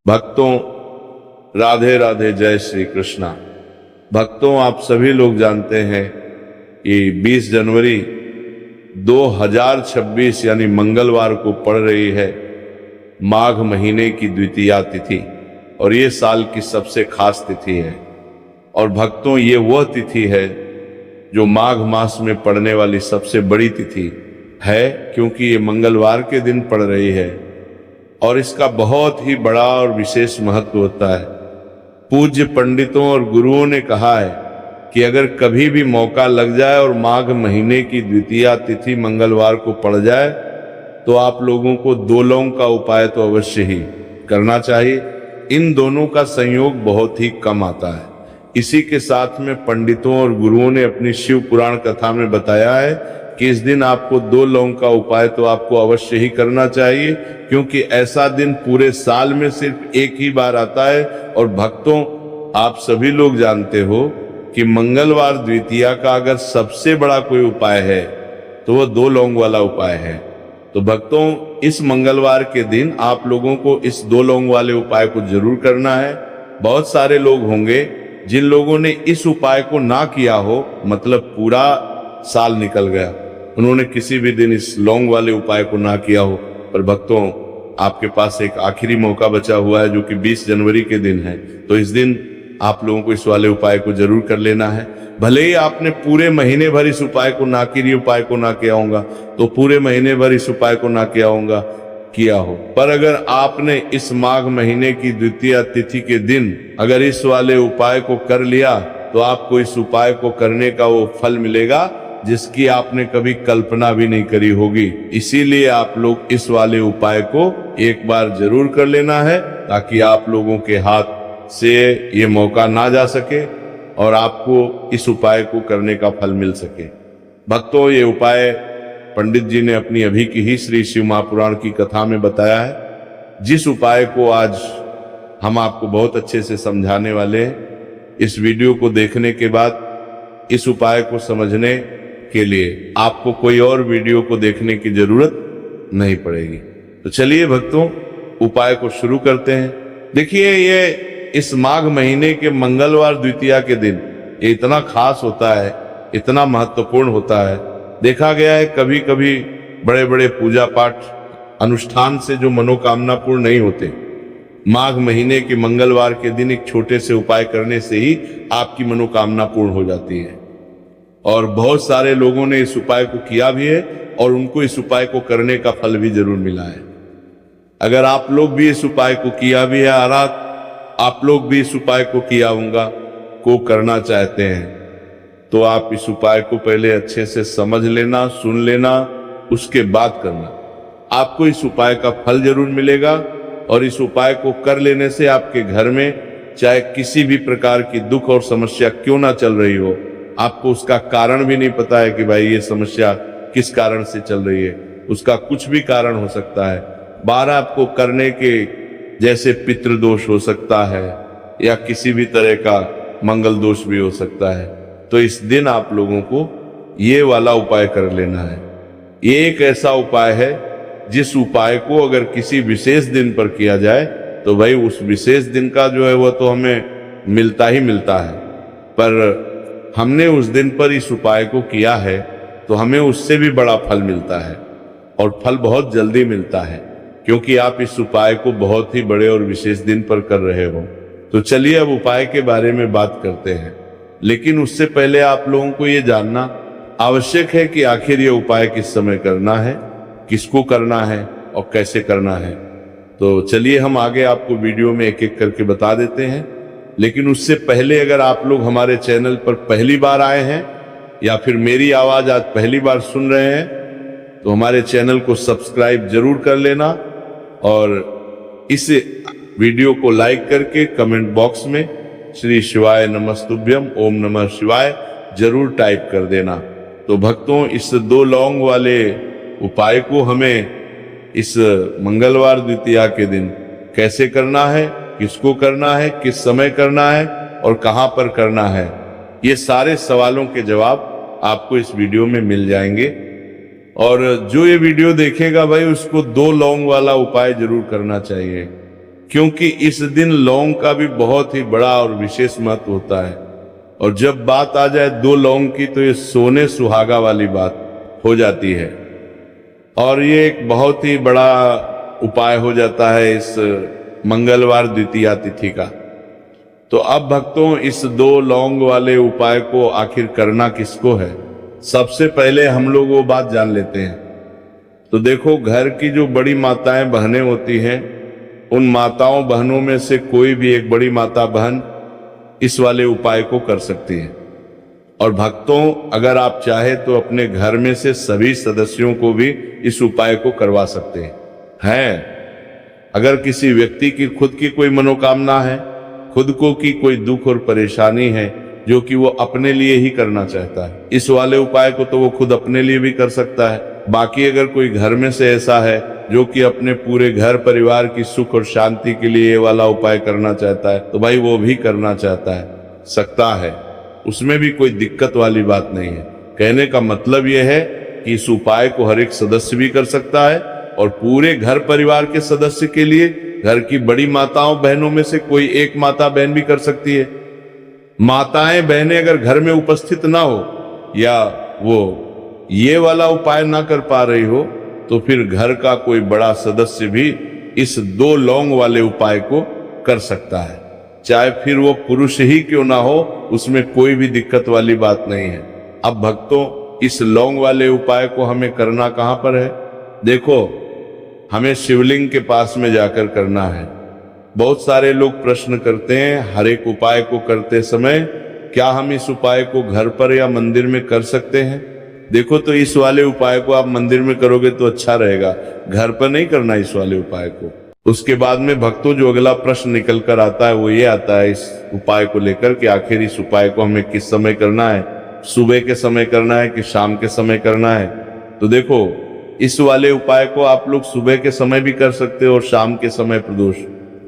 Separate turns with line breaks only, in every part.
भक्तों, राधे राधे, जय श्री कृष्णा। भक्तों, आप सभी लोग जानते हैं कि 20 जनवरी 2026 यानी मंगलवार को पड़ रही है माघ महीने की द्वितीया तिथि, और ये साल की सबसे खास तिथि है। और भक्तों, ये वह तिथि है जो माघ मास में पड़ने वाली सबसे बड़ी तिथि है, क्योंकि ये मंगलवार के दिन पड़ रही है और इसका बहुत ही बड़ा और विशेष महत्व होता है। पूज्य पंडितों और गुरुओं ने कहा है कि अगर कभी भी मौका लग जाए और माघ महीने की द्वितीया तिथि मंगलवार को पड़ जाए तो आप लोगों को 2 लौंग का उपाय तो अवश्य ही करना चाहिए। इन दोनों का संयोग बहुत ही कम आता है। इसी के साथ में पंडितों और गुरुओं ने अपनी शिव पुराण कथा में बताया है कि इस दिन आपको 2 लौंग का उपाय तो आपको अवश्य ही करना चाहिए, क्योंकि ऐसा दिन पूरे साल में सिर्फ एक ही बार आता है। और भक्तों, आप सभी लोग जानते हो कि मंगलवार द्वितीया का अगर सबसे बड़ा कोई उपाय है तो वह 2 लौंग वाला उपाय है। तो भक्तों, इस मंगलवार के दिन आप लोगों को इस 2 लौंग वाले उपाय को जरूर करना है। बहुत सारे लोग होंगे जिन लोगों ने इस उपाय को ना किया हो, मतलब पूरा साल निकल गया, उन्होंने किसी भी दिन इस लौंग वाले उपाय को ना किया हो। पर भक्तों, आपके पास एक आखिरी मौका बचा हुआ है जो कि 20 जनवरी के दिन है। तो इस दिन आप लोगों को इस वाले उपाय को जरूर कर लेना है। भले ही आपने पूरे महीने भर इस उपाय को ना किया होगा, तो पूरे महीने भर इस उपाय को ना किया हो, पर अगर आपने इस माघ महीने की द्वितीया तिथि के दिन अगर इस वाले उपाय को कर लिया तो आपको इस उपाय को करने का वो फल मिलेगा जिसकी आपने कभी कल्पना भी नहीं करी होगी। इसीलिए आप लोग इस वाले उपाय को एक बार जरूर कर लेना है, ताकि आप लोगों के हाथ से ये मौका ना जा सके और आपको इस उपाय को करने का फल मिल सके। भक्तों, ये उपाय पंडित जी ने अपनी अभी की ही श्री शिव महापुराण की कथा में बताया है, जिस उपाय को आज हम आपको बहुत अच्छे से समझाने वाले हैं। इस वीडियो को देखने के बाद इस उपाय को समझने के लिए आपको कोई और वीडियो को देखने की जरूरत नहीं पड़ेगी। तो चलिए भक्तों, उपाय को शुरू करते हैं। देखिए, ये इस माघ महीने के मंगलवार द्वितीया के दिन ये इतना खास होता है, इतना महत्वपूर्ण होता है। देखा गया है कभी कभी बड़े बड़े पूजा पाठ अनुष्ठान से जो मनोकामना पूर्ण नहीं होते, माघ महीने के मंगलवार के दिन एक छोटे से उपाय करने से ही आपकी मनोकामना पूर्ण हो जाती है। और बहुत सारे लोगों ने इस उपाय को किया भी है और उनको इस उपाय को करने का फल भी जरूर मिला है। अगर आप लोग भी इस उपाय को किया भी है और आप लोग भी इस उपाय को किया होगा को करना चाहते हैं, तो आप इस उपाय को पहले अच्छे से समझ लेना, सुन लेना, उसके बाद करना। आपको इस उपाय का फल जरूर मिलेगा। और इस उपाय को कर लेने से आपके घर में चाहे किसी भी प्रकार की दुख और समस्या क्यों ना चल रही हो, आपको उसका कारण भी नहीं पता है कि भाई ये समस्या किस कारण से चल रही है, उसका कुछ भी कारण हो सकता है। 12 आपको करने के जैसे पितृदोष हो सकता है या किसी भी तरह का मंगल दोष भी हो सकता है। तो इस दिन आप लोगों को ये वाला उपाय कर लेना है। ये एक ऐसा उपाय है जिस उपाय को अगर किसी विशेष दिन पर किया जाए तो भाई उस विशेष दिन का जो है वह तो हमें मिलता ही मिलता है, पर हमने उस दिन पर इस उपाय को किया है तो हमें उससे भी बड़ा फल मिलता है, और फल बहुत जल्दी मिलता है, क्योंकि आप इस उपाय को बहुत ही बड़े और विशेष दिन पर कर रहे हो। तो चलिए अब उपाय के बारे में बात करते हैं, लेकिन उससे पहले आप लोगों को ये जानना आवश्यक है कि आखिर ये उपाय किस समय करना है, किसको करना है और कैसे करना है। तो चलिए हम आगे आपको वीडियो में एक एक करके बता देते हैं। लेकिन उससे पहले अगर आप लोग हमारे चैनल पर पहली बार आए हैं या फिर मेरी आवाज आज पहली बार सुन रहे हैं, तो हमारे चैनल को सब्सक्राइब जरूर कर लेना और इस वीडियो को लाइक करके कमेंट बॉक्स में श्री शिवाय नमस्तुभ्यम, ओम नमः शिवाय जरूर टाइप कर देना। तो भक्तों, इस 2 लौंग वाले उपाय को हमें इस मंगलवार द्वितीया के दिन कैसे करना है, किसको करना है, किस समय करना है और कहां पर करना है, ये सारे सवालों के जवाब आपको इस वीडियो में मिल जाएंगे। और जो ये वीडियो देखेगा भाई उसको 2 लौंग वाला उपाय जरूर करना चाहिए, क्योंकि इस दिन लौंग का भी बहुत ही बड़ा और विशेष महत्व होता है। और जब बात आ जाए 2 लौंग की तो ये सोने सुहागा वाली बात हो जाती है, और ये एक बहुत ही बड़ा उपाय हो जाता है इस मंगलवार द्वितीया तिथि का। तो अब भक्तों, इस 2 लौंग वाले उपाय को आखिर करना किसको है? सबसे पहले हम लोग वो बात जान लेते हैं। तो देखो, घर की जो बड़ी माताएं बहनें होती हैं, उन माताओं बहनों में से कोई भी एक बड़ी माता बहन इस वाले उपाय को कर सकती है। और भक्तों, अगर आप चाहे तो अपने घर में से सभी सदस्यों को भी इस उपाय को करवा सकते हैं। अगर किसी व्यक्ति की खुद की कोई मनोकामना है, खुद को की कोई दुख और परेशानी है जो कि वो अपने लिए ही करना चाहता है, इस वाले उपाय को तो वो खुद अपने लिए भी कर सकता है। बाकी अगर कोई घर में से ऐसा है जो कि अपने पूरे घर परिवार की सुख और शांति के लिए ये वाला उपाय करना चाहता है, तो भाई वो भी करना चाहता है, सकता है, उसमें भी कोई दिक्कत वाली बात नहीं है। कहने का मतलब यह है कि इस उपाय को हर एक सदस्य भी कर सकता है, और पूरे घर परिवार के सदस्य के लिए घर की बड़ी माताओं बहनों में से कोई एक माता बहन भी कर सकती है। माताएं बहनें अगर घर में उपस्थित ना हो या वो ये वाला उपाय ना कर पा रही हो, तो फिर घर का कोई बड़ा सदस्य भी इस 2 लौंग वाले उपाय को कर सकता है, चाहे फिर वो पुरुष ही क्यों ना हो, उसमें कोई भी दिक्कत वाली बात नहीं है। अब भक्तों, इस लौंग वाले उपाय को हमें करना कहां पर है? देखो, हमें शिवलिंग के पास में जाकर करना है। बहुत सारे लोग प्रश्न करते हैं हर एक उपाय को करते समय, क्या हम इस उपाय को घर पर या मंदिर में कर सकते हैं? देखो, तो इस वाले उपाय को आप मंदिर में करोगे तो अच्छा रहेगा, घर पर नहीं करना इस वाले उपाय को। उसके बाद में भक्तों, जो अगला प्रश्न निकल कर आता है वो ये आता है इस उपाय को लेकर कि आखिर इस उपाय को हमें किस समय करना है, सुबह के समय करना है कि शाम के समय करना है? तो देखो, इस वाले उपाय को आप लोग सुबह के समय भी कर सकते हो और शाम के समय प्रदोष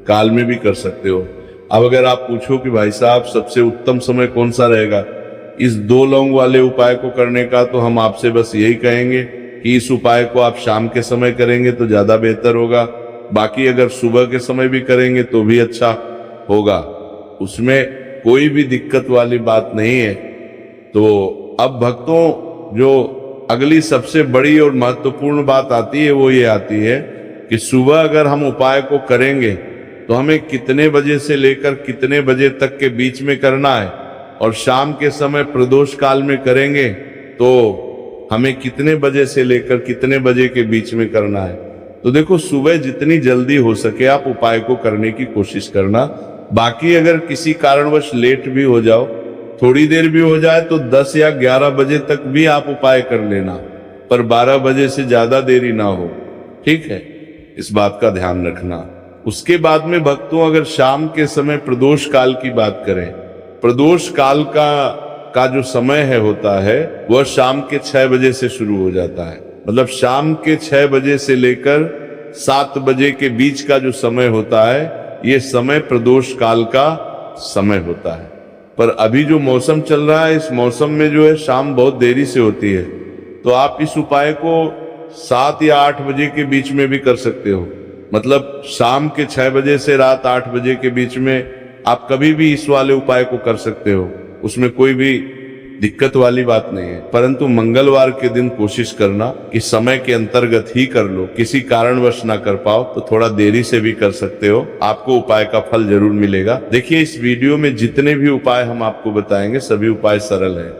काल में भी कर सकते हो। अब अगर आप पूछो कि भाई साहब सबसे उत्तम समय कौन सा रहेगा इस 2 लौंग वाले उपाय को करने का, तो हम आपसे बस यही कहेंगे कि इस उपाय को आप शाम के समय करेंगे तो ज्यादा बेहतर होगा। बाकी अगर सुबह के समय भी करेंगे तो भी अच्छा होगा, उसमें कोई भी दिक्कत वाली बात नहीं है। तो अब भक्तों, जो अगली सबसे बड़ी और महत्वपूर्ण बात आती है वो ये आती है कि सुबह अगर हम उपाय को करेंगे तो हमें कितने बजे से लेकर कितने बजे तक के बीच में करना है, और शाम के समय प्रदोष काल में करेंगे तो हमें कितने बजे से लेकर कितने बजे के बीच में करना है। तो देखो, सुबह जितनी जल्दी हो सके आप उपाय को करने की कोशिश करना। बाकी अगर किसी कारणवश लेट भी हो जाओ, थोड़ी देर भी हो जाए, तो 10 या 11 बजे तक भी आप उपाय कर लेना, पर 12 बजे से ज्यादा देरी ना हो, ठीक है? इस बात का ध्यान रखना। उसके बाद में भक्तों, अगर शाम के समय प्रदोष काल की बात करें, प्रदोष काल का जो समय होता है वह शाम के 6 बजे से शुरू हो जाता है। मतलब शाम के 6 बजे से लेकर 7 बजे के बीच का जो समय होता है, ये समय प्रदोष काल का समय होता है। पर अभी जो मौसम चल रहा है, इस मौसम में जो है शाम बहुत देरी से होती है, तो आप इस उपाय को 7 या 8 बजे के बीच में भी कर सकते हो। मतलब शाम के 6 बजे से रात 8 बजे के बीच में आप कभी भी इस वाले उपाय को कर सकते हो, उसमें कोई भी दिक्कत वाली बात नहीं है। परंतु मंगलवार के दिन कोशिश करना कि समय के अंतर्गत ही कर लो, किसी कारणवश ना कर पाओ तो थोड़ा देरी से भी कर सकते हो, आपको उपाय का फल जरूर मिलेगा। देखिए, इस वीडियो में जितने भी उपाय हम आपको बताएंगे सभी उपाय सरल है।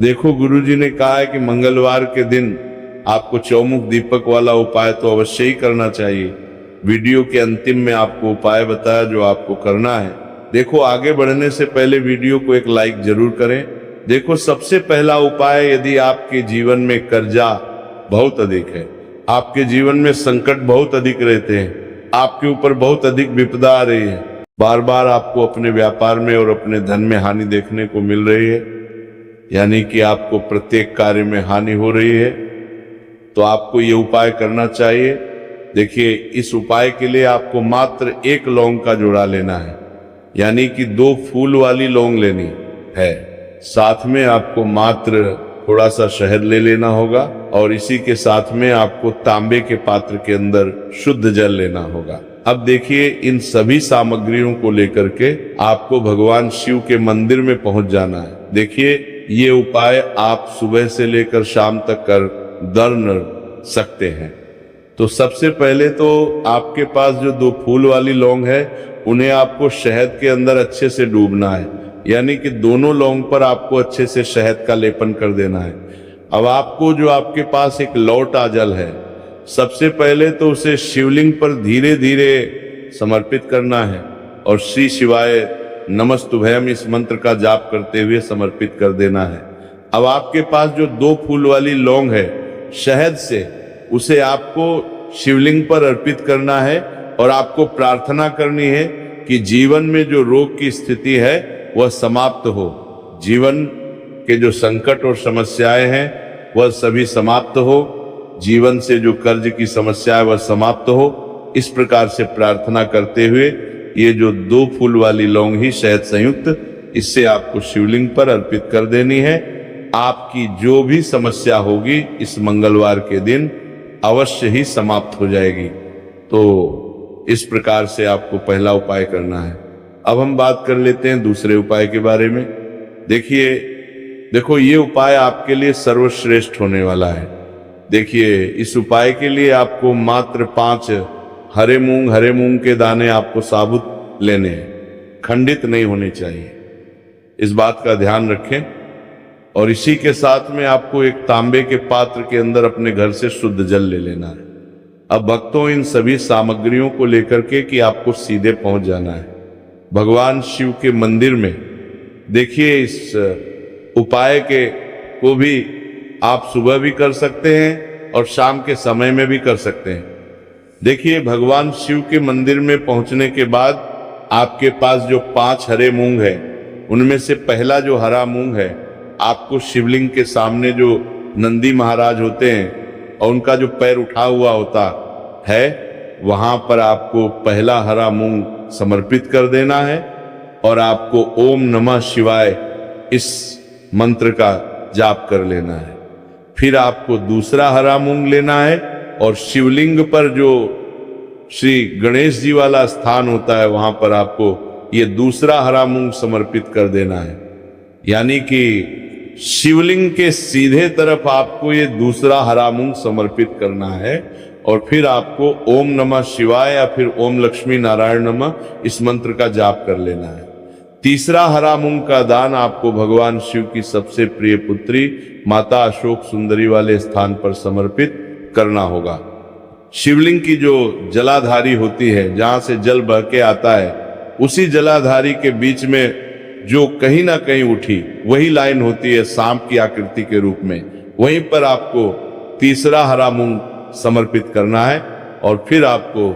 देखो, गुरुजी ने कहा है कि मंगलवार के दिन आपको चौमुख दीपक वाला उपाय तो अवश्य ही करना चाहिए। वीडियो के अंतिम में आपको उपाय बताया जो आपको करना है। देखो, आगे बढ़ने से पहले वीडियो को एक लाइक जरूर करें। देखो, सबसे पहला उपाय, यदि आपके जीवन में कर्जा बहुत अधिक है, आपके जीवन में संकट बहुत अधिक रहते हैं, आपके ऊपर बहुत अधिक विपदा आ रही है, बार बार आपको अपने व्यापार में और अपने धन में हानि देखने को मिल रही है, यानी कि आपको प्रत्येक कार्य में हानि हो रही है, तो आपको ये उपाय करना चाहिए। देखिए, इस उपाय के लिए आपको मात्र 1 लौंग का जोड़ा लेना है, यानी कि 2 फूल वाली लौंग लेनी है। साथ में आपको मात्र थोड़ा सा शहद ले लेना होगा, और इसी के साथ में आपको तांबे के पात्र के अंदर शुद्ध जल लेना होगा। अब देखिए, इन सभी सामग्रियों को लेकर के आपको भगवान शिव के मंदिर में पहुंच जाना है। देखिए, ये उपाय आप सुबह से लेकर शाम तक कर सकते हैं। तो सबसे पहले तो आपके पास जो 2 फूल वाली लौंग है, उन्हें आपको शहद के अंदर अच्छे से डूबना है, यानी कि दोनों लौंग पर आपको अच्छे से शहद का लेपन कर देना है। अब आपको जो आपके पास एक लौटा जल है, सबसे पहले तो उसे शिवलिंग पर धीरे धीरे समर्पित करना है और श्री शिवाय नमस्तुभयम इस मंत्र का जाप करते हुए समर्पित कर देना है। अब आपके पास जो 2 फूल वाली लौंग है शहद से, उसे आपको शिवलिंग पर अर्पित करना है और आपको प्रार्थना करनी है कि जीवन में जो रोग की स्थिति है वह समाप्त हो, जीवन के जो संकट और समस्याएं हैं वह सभी समाप्त हो, जीवन से जो कर्ज की समस्या है वह समाप्त हो। इस प्रकार से प्रार्थना करते हुए ये जो 2 फूल वाली लौंग ही शहद संयुक्त, इससे आपको शिवलिंग पर अर्पित कर देनी है। आपकी जो भी समस्या होगी इस मंगलवार के दिन अवश्य ही समाप्त हो जाएगी। तो इस प्रकार से आपको पहला उपाय करना है। अब हम बात कर लेते हैं दूसरे उपाय के बारे में। देखो, ये उपाय आपके लिए सर्वश्रेष्ठ होने वाला है। देखिए, इस उपाय के लिए आपको मात्र 5 हरे मूंग के दाने आपको साबुत लेने हैं, खंडित नहीं होने चाहिए, इस बात का ध्यान रखें। और इसी के साथ में आपको एक तांबे के पात्र के अंदर अपने घर से शुद्ध जल ले लेना है। अब भक्तों, इन सभी सामग्रियों को लेकर के कि आपको सीधे पहुंच जाना है भगवान शिव के मंदिर में। देखिए, इस उपाय को भी आप सुबह भी कर सकते हैं और शाम के समय में भी कर सकते हैं। देखिए, भगवान शिव के मंदिर में पहुंचने के बाद आपके पास जो 5 हरे मूंग है, उनमें से पहला जो हरा मूंग है, आपको शिवलिंग के सामने जो नंदी महाराज होते हैं और उनका जो पैर उठा हुआ होता है, वहां पर आपको पहला हरा मूंग समर्पित कर देना है और आपको ओम नमः शिवाय इस मंत्र का जाप कर लेना है। फिर आपको दूसरा हरा मूंग लेना है और शिवलिंग पर जो श्री गणेश जी वाला स्थान होता है, वहां पर आपको ये दूसरा हरा मूंग समर्पित कर देना है। यानी कि शिवलिंग के सीधे तरफ आपको ये दूसरा हरा मूंग समर्पित करना है और फिर आपको ओम नमः शिवाय या फिर ओम लक्ष्मी नारायण नमः इस मंत्र का जाप कर लेना है। तीसरा हरा मूंग का दान आपको भगवान शिव की सबसे प्रिय पुत्री माता अशोक सुंदरी वाले स्थान पर समर्पित करना होगा। शिवलिंग की जो जलाधारी होती है, जहां से जल बह के आता है, उसी जलाधारी के बीच में जो कहीं ना कहीं उठी वही लाइन होती है सांप की आकृति के रूप में, वहीं पर आपको तीसरा हरा मूंग समर्पित करना है और फिर आपको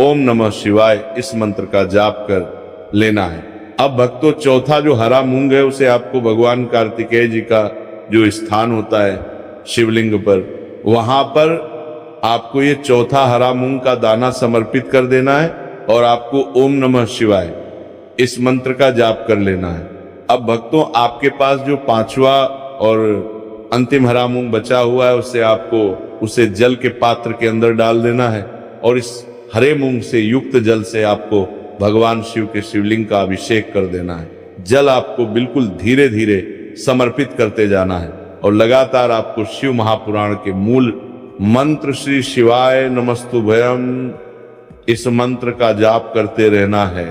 ओम नमः शिवाय इस मंत्र का जाप कर लेना है। अब भक्तों, चौथा जो हरा मूंग है उसे आपको भगवान कार्तिकेय जी का जो स्थान होता है शिवलिंग पर, वहां पर आपको ये चौथा हरा मूंग का दाना समर्पित कर देना है और आपको ओम नमः शिवाय इस मंत्र का जाप कर लेना है। अब भक्तों, आपके पास जो 5वां और अंतिम हरा मूंग बचा हुआ है, उससे आपको उसे जल के पात्र के अंदर डाल देना है और इस हरे मूंग से युक्त जल से आपको भगवान शिव के शिवलिंग का अभिषेक कर देना है। जल आपको बिल्कुल धीरे धीरे समर्पित करते जाना है और लगातार आपको शिव महापुराण के मूल मंत्र श्री शिवाय नमस्तुभयम इस मंत्र का जाप करते रहना है।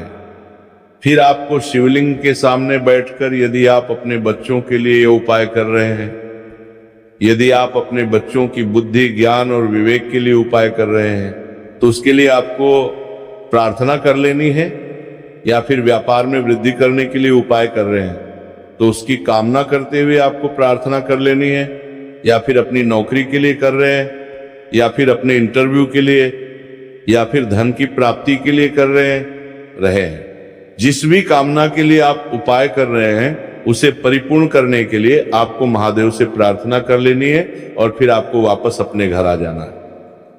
फिर आपको शिवलिंग के सामने बैठकर, यदि आप अपने बच्चों के लिए ये उपाय कर रहे हैं, यदि आप अपने बच्चों की बुद्धि, ज्ञान और विवेक के लिए उपाय कर रहे हैं, तो उसके लिए आपको प्रार्थना कर लेनी है, या फिर व्यापार में वृद्धि करने के लिए उपाय कर रहे हैं तो उसकी कामना करते हुए आपको प्रार्थना कर लेनी है, या फिर अपनी नौकरी के लिए कर रहे हैं, या फिर अपने इंटरव्यू के लिए, या फिर धन की प्राप्ति के लिए कर रहे हैं। जिस भी कामना के लिए आप उपाय कर रहे हैं उसे परिपूर्ण करने के लिए आपको महादेव से प्रार्थना कर लेनी है और फिर आपको वापस अपने घर आ जाना है।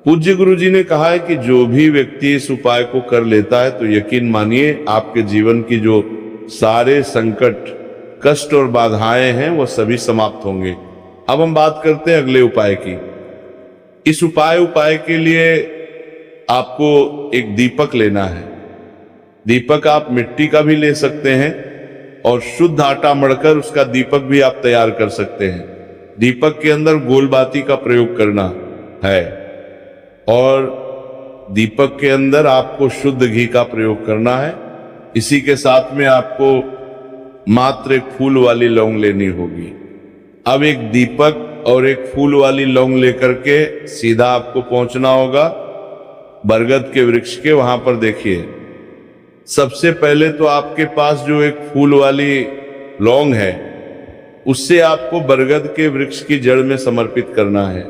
पूज्य गुरु जी ने कहा है कि जो भी व्यक्ति इस उपाय को कर लेता है तो यकीन मानिए आपके जीवन की जो सारे संकट, कष्ट और बाधाएं हैं वो सभी समाप्त होंगे। अब हम बात करते हैं अगले उपाय की। इस उपाय के लिए आपको एक दीपक लेना है। दीपक आप मिट्टी का भी ले सकते हैं और शुद्ध आटा मढ़कर उसका दीपक भी आप तैयार कर सकते हैं। दीपक के अंदर गोलबाती का प्रयोग करना है और दीपक के अंदर आपको शुद्ध घी का प्रयोग करना है। इसी के साथ में आपको मात्र एक फूल वाली लौंग लेनी होगी। अब एक दीपक और एक फूल वाली लौंग लेकर के सीधा आपको पहुंचना होगा बरगद के वृक्ष के। वहां पर देखिए, सबसे पहले तो आपके पास जो एक फूल वाली लौंग है उससे आपको बरगद के वृक्ष की जड़ में समर्पित करना है।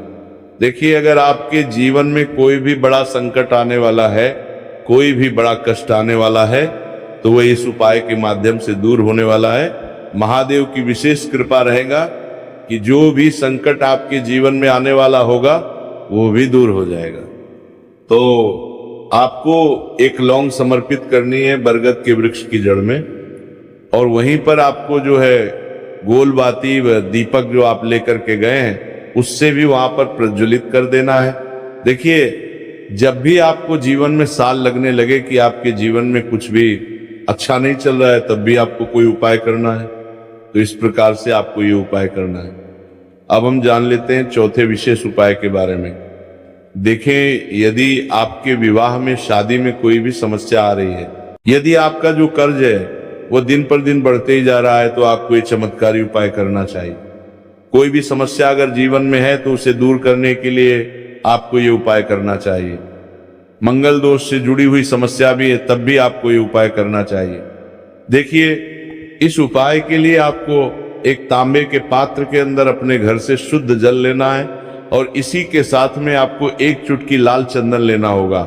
देखिए, अगर आपके जीवन में कोई भी बड़ा संकट आने वाला है, कोई भी बड़ा कष्ट आने वाला है, तो वह इस उपाय के माध्यम से दूर होने वाला है। महादेव की विशेष कृपा रहेगा कि जो भी संकट आपके जीवन में आने वाला होगा वो भी दूर हो जाएगा। तो आपको एक लौंग समर्पित करनी है बरगद के वृक्ष की जड़ में, और वहीं पर आपको जो है गोलबाती व दीपक जो आप लेकर के गए हैं उससे भी वहां पर प्रज्वलित कर देना है। देखिए, जब भी आपको जीवन में साल लगने लगे कि आपके जीवन में कुछ भी अच्छा नहीं चल रहा है, तब भी आपको कोई उपाय करना है। तो इस प्रकार से आपको ये उपाय करना है। अब हम जान लेते हैं चौथे विशेष उपाय के बारे में। देखें, यदि आपके विवाह में, शादी में कोई भी समस्या आ रही है, यदि आपका जो कर्ज है वो दिन पर दिन बढ़ते ही जा रहा है, तो आपको ये चमत्कारी उपाय करना चाहिए। कोई भी समस्या अगर जीवन में है तो उसे दूर करने के लिए आपको ये उपाय करना चाहिए। मंगल दोष से जुड़ी हुई समस्या भी है, तब भी आपको ये उपाय करना चाहिए। देखिए, इस उपाय के लिए आपको एक तांबे के पात्र के अंदर अपने घर से शुद्ध जल लेना है और इसी के साथ में आपको एक चुटकी लाल चंदन लेना होगा।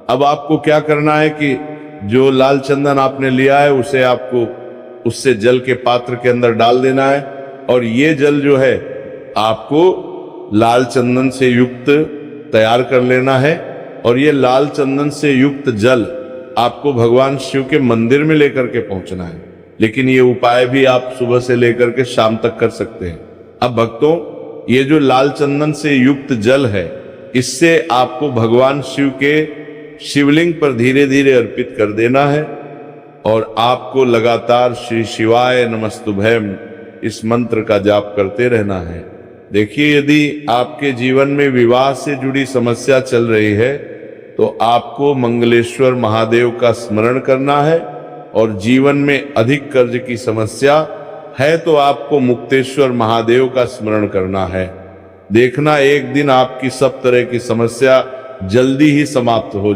अब आपको क्या करना है कि जो लाल चंदन आपने लिया है उसे आपको उससे जल के पात्र के अंदर डाल देना है, और ये जल जो है आपको लाल चंदन से युक्त तैयार कर लेना है। और ये लाल चंदन से युक्त जल आपको भगवान शिव के मंदिर में लेकर के पहुंचना है। लेकिन ये उपाय भी आप सुबह से लेकर के शाम तक कर सकते हैं। अब भक्तों, ये जो लाल चंदन से युक्त जल है, इससे आपको भगवान शिव के शिवलिंग पर धीरे धीरे अर्पित कर देना है और आपको लगातार श्री शिवाय नमस्तुभ्यम इस मंत्र का जाप करते रहना है। देखिए, यदि आपके जीवन में विवाह से जुड़ी समस्या चल रही है तो आपको मंगलेश्वर महादेव का स्मरण करना है, और जीवन में अधिक कर्ज की समस्या है तो आपको मुक्तेश्वर महादेव का स्मरण करना है। देखना, एक दिन आपकी सब तरह की समस्या जल्दी ही समाप्त हो